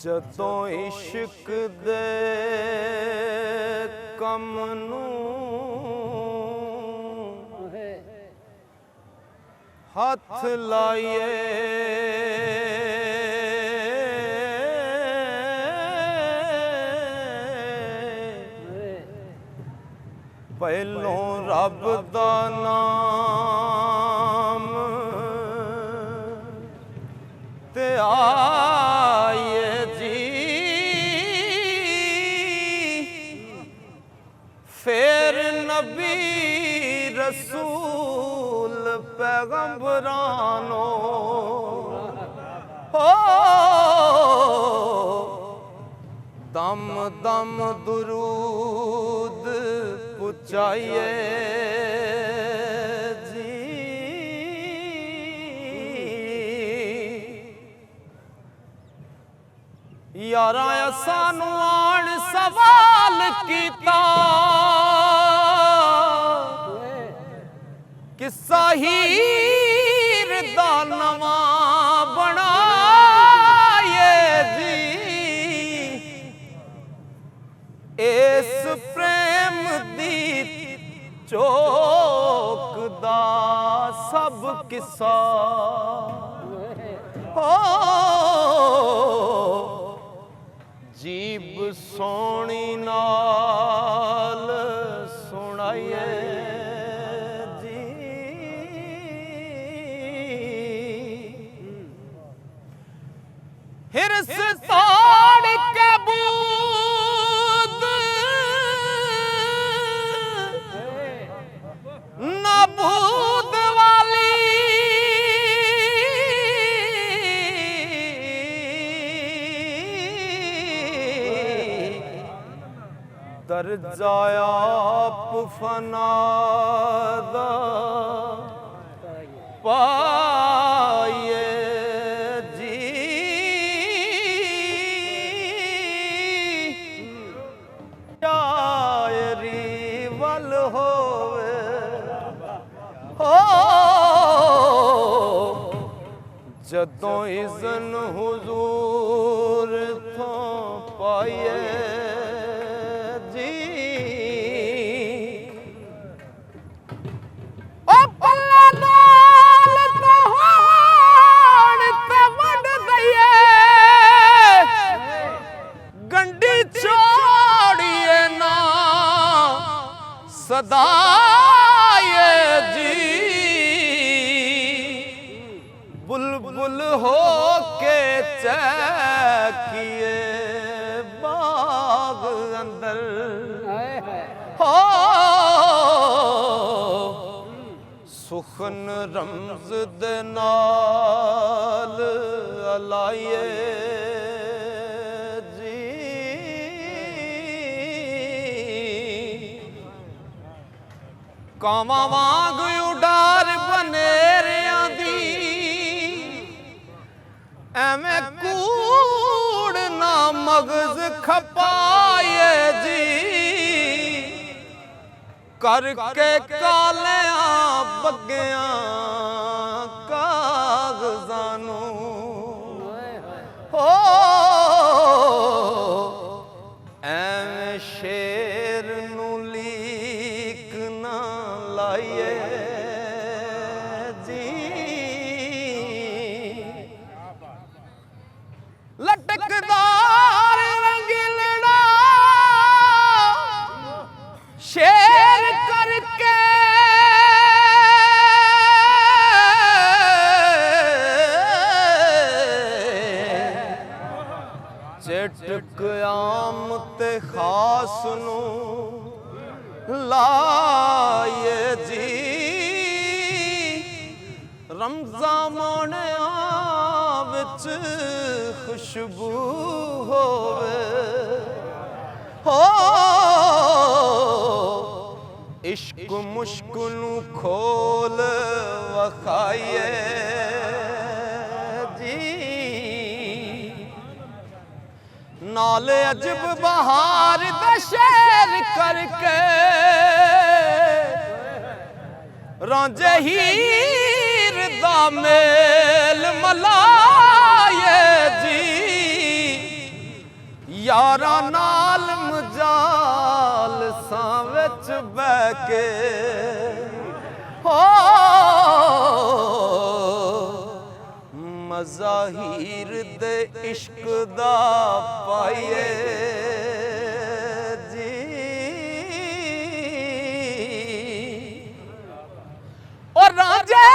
ਜਦੋਂ ਇਸ਼ਕ ਦੇ ਕੰਮ ਨੂੰ ਹੱਥ ਲਾਈਏ ਪਹਿਲੋਂ ਰੱਬ ਦਾ ਨਾਮ ਤੇ ਆਏ ਜੀ, ਫਿਰ ਨਬੀ ਰਸੂਲ ਪੈਗੰਬਰਾਂ ਨੂੰ ਹੋ ਦਮ ਦਮ ਦਰੂਦ ਪੁਚਾਈਏ ਜੀ। यारा सानू आन सवाल कीता किस्सा हीर दा नवां बनाए जी। इस प्रेम दी चौक दा सब किस्सा हो जीब सोनी नाल सुनाइए जी। हिरस तोड़ के बूद नबूद वाली दर्जा आप फनादा पाए जी। शायरी वल होवे हो जदों इज़न हुजूर तो पाए सदाए जी। बुलबुल हो के चहकिए बाग अंदर हो सुखन रमज दे नाल अलाइए कावां वांग उडार बनेरियां दी एवें कूड़ ना मगज खपाए जी। करके कालियां बग्गियां कागज़ां नूं हो एवें शेर नूं लीक ना लाइए जी। लटकदार रंगीलड़ा शेर करके चटक आम ते खास नूं लाए जी। रमज़ां मोहणियां विच विच खुशबू होवे हो इश्क मुश्क नू खोल वखाइए जी नाल अजब बहार दा शेर करके रांझे हीर दा मेल मलाए जी यारा नाल मजाल सां विच बैठ के हो मज़ा हीर दे इश्क दा पाइए जी और रांझे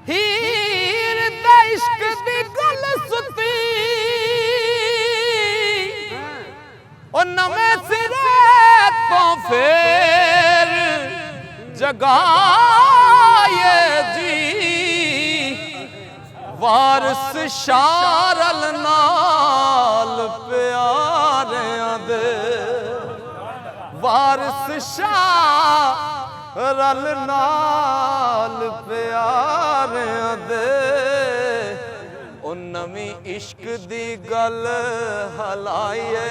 हीर दे इश्क दी गल सुती और नवें सिरे तो फिर जगाए जी वारस शारल नाल प्यारियां दे वारस शारल नाल प्यारियां दे ओ नवीं इश्क दी गल हलाइए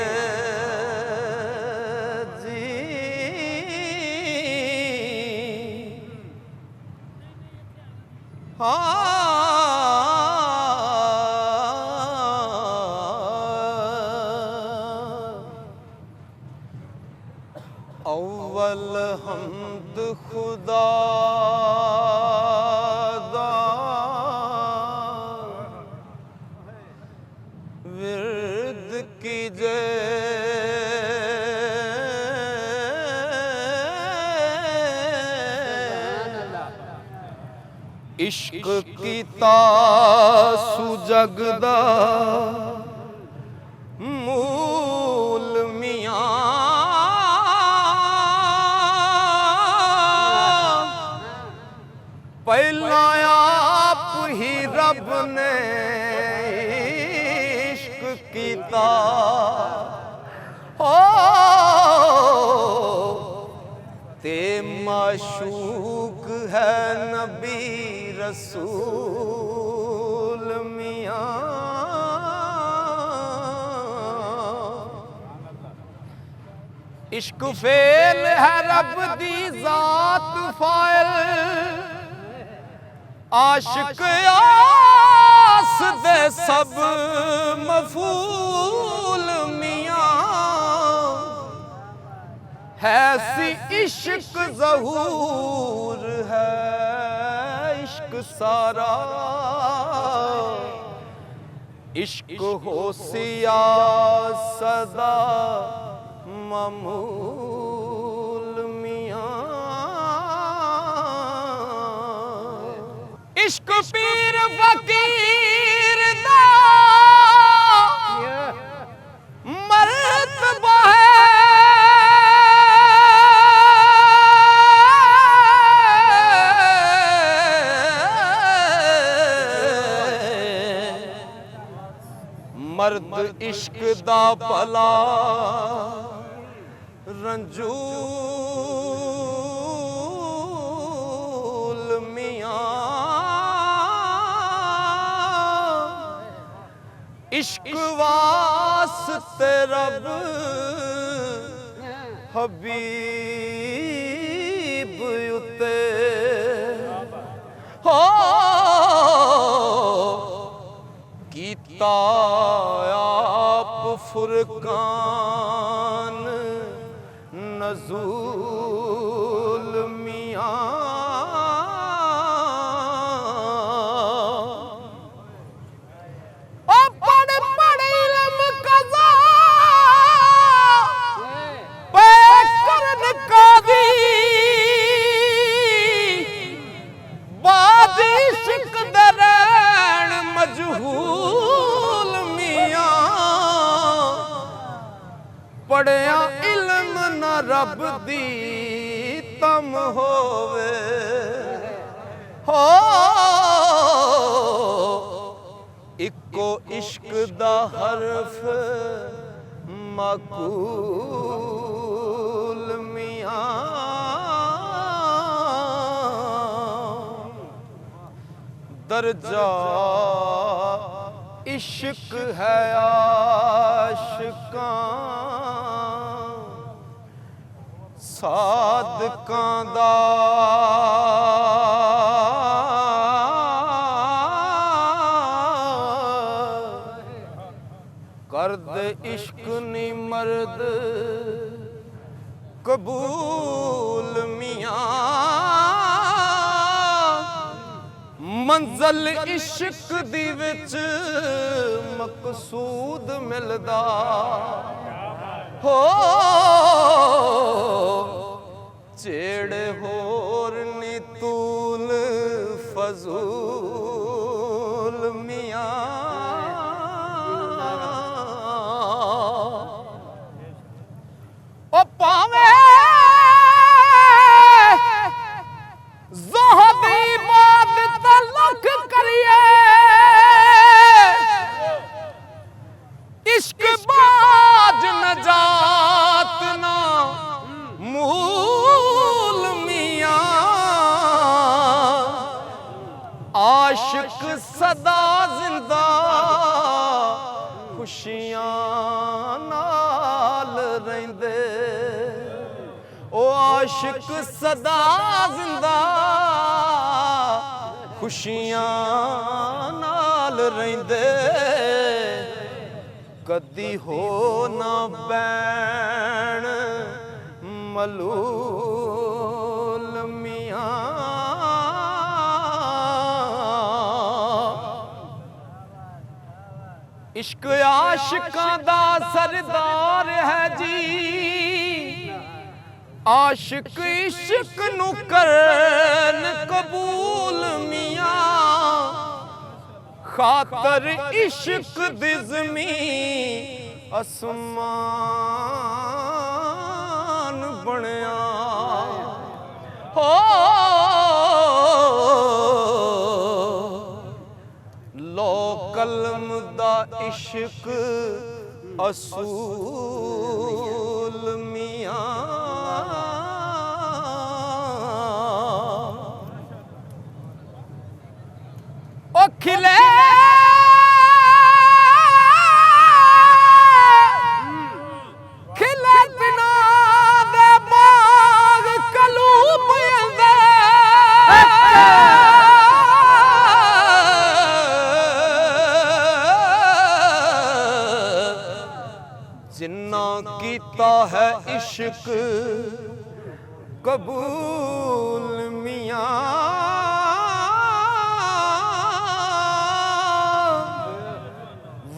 अव्वल हम्द खुदा दा विर्द कीजे इश्क कीता सुजगदा मूल मियां पहला आप ही रब ने इश्क कीता हो ते माशूक है नबी रसूल मियां इश्क फेल है रब दी जात फाइल आशिक आस दे सब मफूल मियां है सी इश्क ज़हूर है इश्क सारा इश्क हो सिया सदा मामूल मियां इश्क पीर फकीर दा मर्तबा है मर्द इश्क दा भला रंजूल मियां इश्क वास्ते रब हबीब उते हो कीता आप फुरकान नज़ूल मियां पढ़िया इल्म न रब दी तम होवे इको इश्क दा हरफ मकूल मियां दर्जा इश्क है आशिकां सादकां दा करद इश्क नी मर्द कबूल मियां मंज़ल इश्क दी विच मकसूद मिलदा हो जेड़े होर नी तूल फजूल मियां ओ पावे ज़ोहदी बात तलक करिए इश्क बाज नजात ना मूल मियां आशिक सदा जिंदा खुशियां नाल रहिंदे ओ आशिक सदा जिंदा खुशियां नाल रहिंदे कदी हो ना बैण मलूल मियां इश्क आशिकां दा सरदार है जी आशिक इश्क नू करन कबूल मियां खातर इश्क दी ज़मीं आसमान बनया हो लो कलम दा इश्क असूल मियां ओ खिले खिले बिना दे बाग कलूब जिन्ना कीता है इश्क कबूल मियां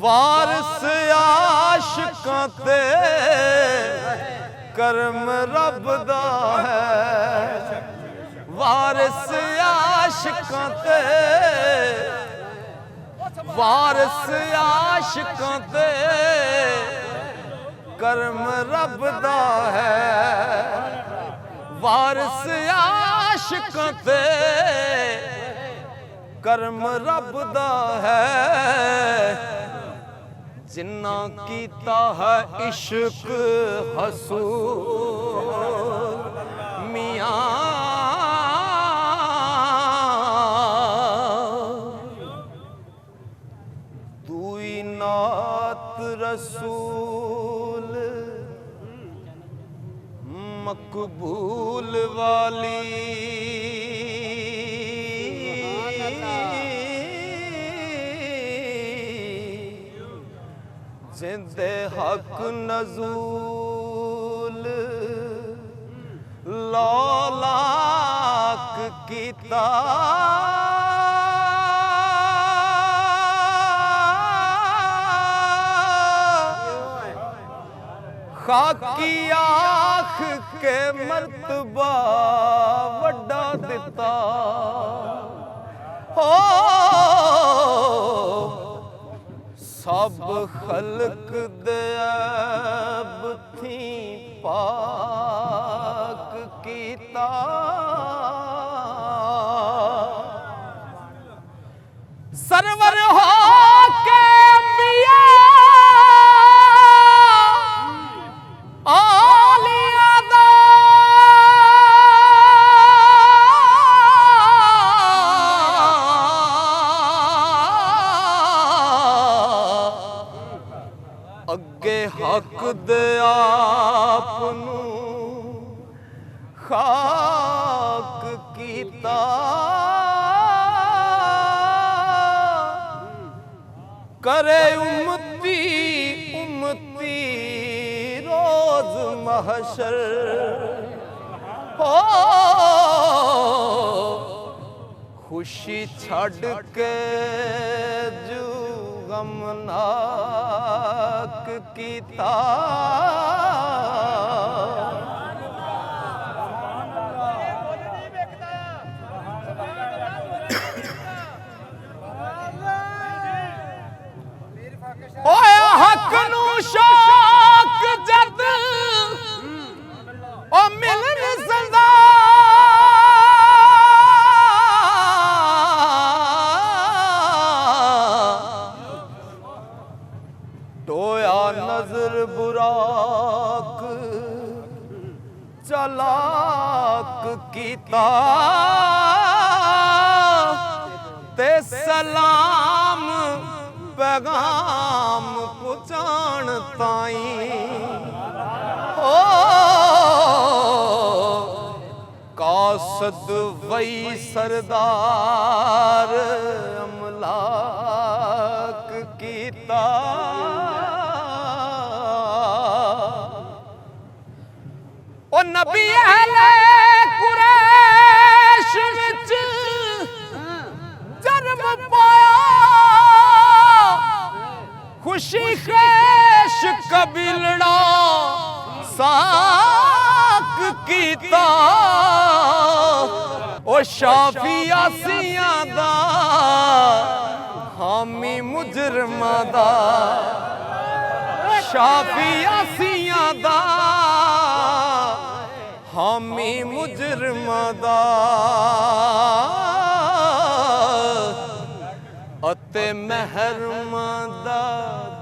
वारस आशिकां ते करम रब दा है वारस आशिकां ते वारस आशिकां ते करम रब दा है वारस आशिकां ते करम रब दा है जिन्ना कीता है इश्क हसूल मियां दुई नात रसूल मकबूल वाली जिंदे हक नजूल लौलाक कीता खाकी आख के मर्तबा वड्डा दिता हो सब खल्क दे ऐब थी पाक कीता सरवर हो हक दे आपनू खाक कीता करे उम्मती उम्मती रोज महशर हो खुशी छड़ के जू गमनाक कीता ओए हक नू शौक जद ओ मिलन सदा टोया नजर बुराक चलाक कीता ते सलाम पैगाम पुचान ताई हो कासद वही सरदार अमलाक कीता ओ नबी अहले कुरैश विच जन्म पाया खुशी ख्रेश कबीलड़ा साक कीता ओ शाफी आसियां दा हामी मुजरमां दा शाफी आसियां दा हामी मुजरमां दा अते महरमां दा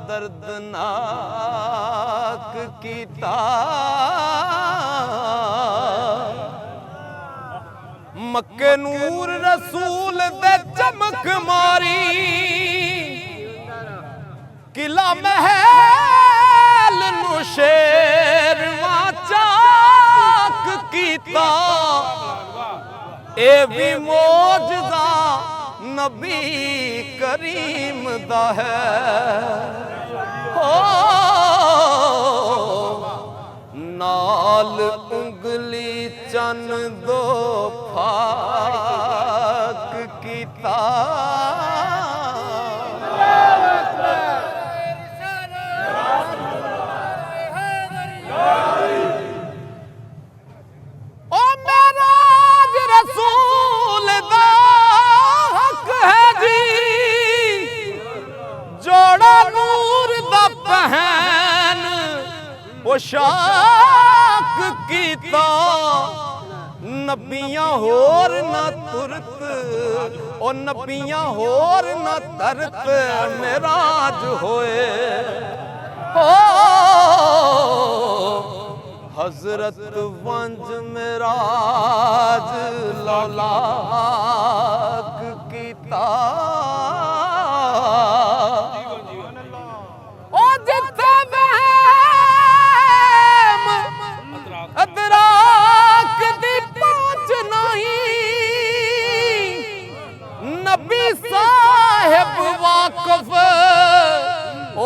दर्दनाक कीता मक्के नूर रसूल दे चमक मारी किला महल नू शेरवा चाक कीता ए भी मौजदा नबी करीम दा है हो नाल उंगली चन दो फाक कीता ओ मेराज रसूल दा हक है जी जोड़ा नूर दा पहन पोशाक कीता नबियां होर न तुरत ओ नबियां होर न तरत मेराज होए हो हजरत वंज मेराज लौलाक कीता ओ जिथे अदराक दी पहुंच नहीं नबी साहिब वाकफ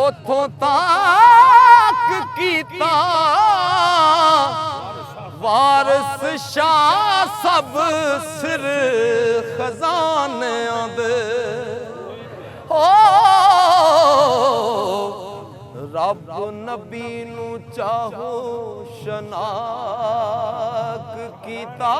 ओथों तक कीता वारिस शाह सब सिर खजाने दे हो रब नबी नू चाहो शनाक कीता